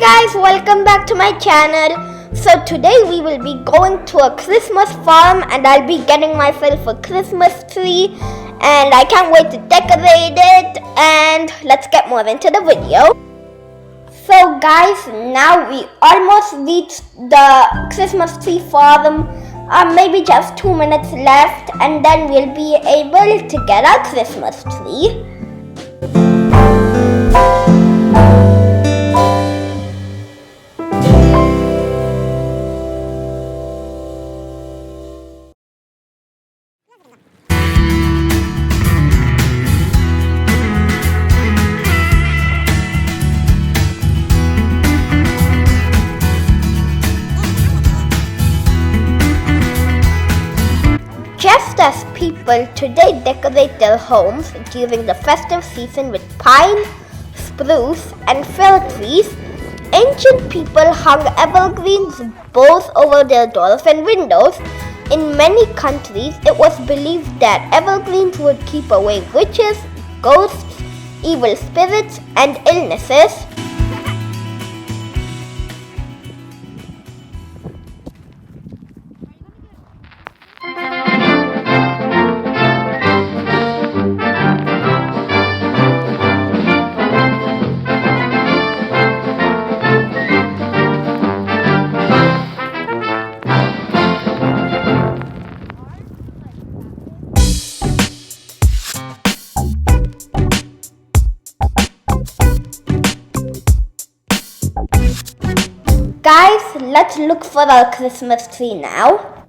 Guys, welcome back to my channel. So today we will be going to a Christmas farm and I'll be getting myself a Christmas tree and I can't wait to decorate it, and let's get more into the video. So guys, now we almost reached the Christmas tree farm. Maybe just 2 minutes left and then we'll be able to get our Christmas tree. Just as people today decorate their homes during the festive season with pine, spruce, and fir trees, ancient people hung evergreens both over their doors and windows. In many countries, it was believed that evergreens would keep away witches, ghosts, evil spirits, and illnesses. Guys, let's look for our Christmas tree now.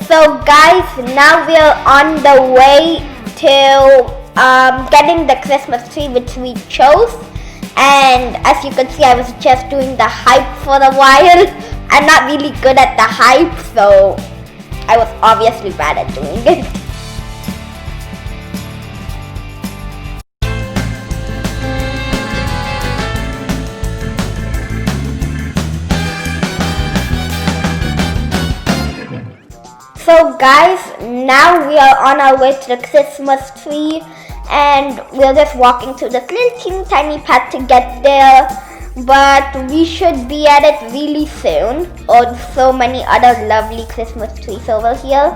So guys, now we're on the way to getting the Christmas tree which we chose. And as you can see, I was just doing the hype for a while. I'm not really good at the hype, so I was obviously bad at doing it. So guys, now we are on our way to the Christmas tree and we're just walking through this little tiny path to get there. But we should be at it really soon. Oh, so many other lovely Christmas trees over here.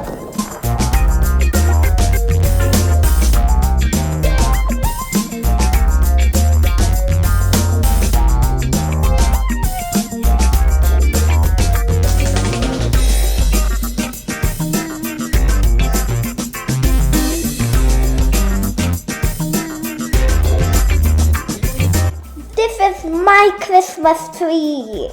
This is my Christmas tree.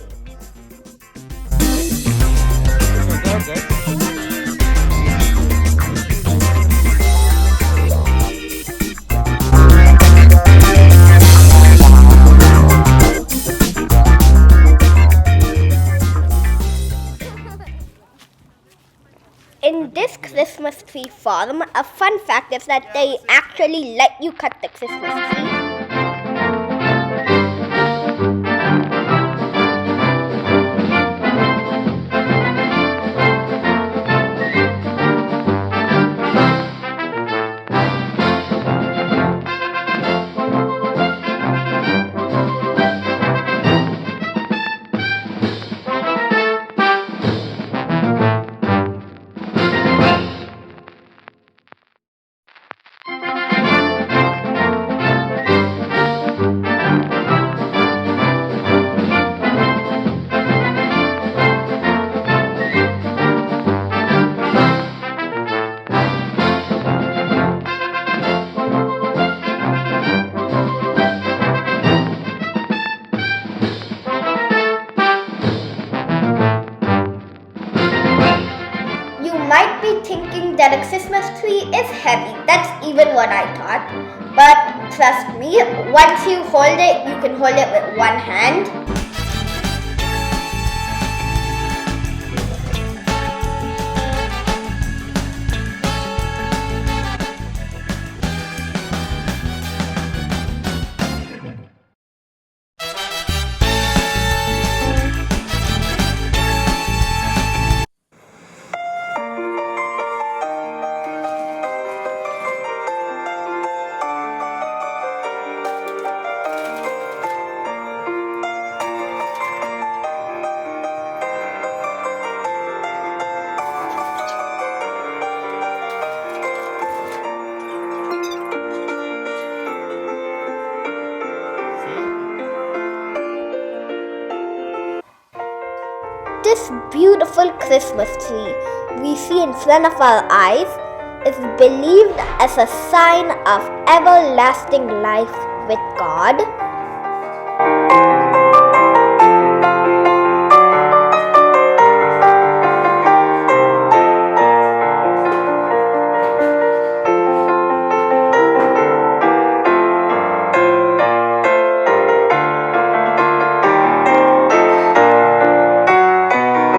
In this Christmas tree farm, a fun fact is that they actually let you cut the Christmas tree. Might be thinking that a Christmas tree is heavy. That's even what I thought. But trust me, once you hold it, you can hold it with one hand. this beautiful Christmas tree we see in front of our eyes is believed as a sign of everlasting life with God.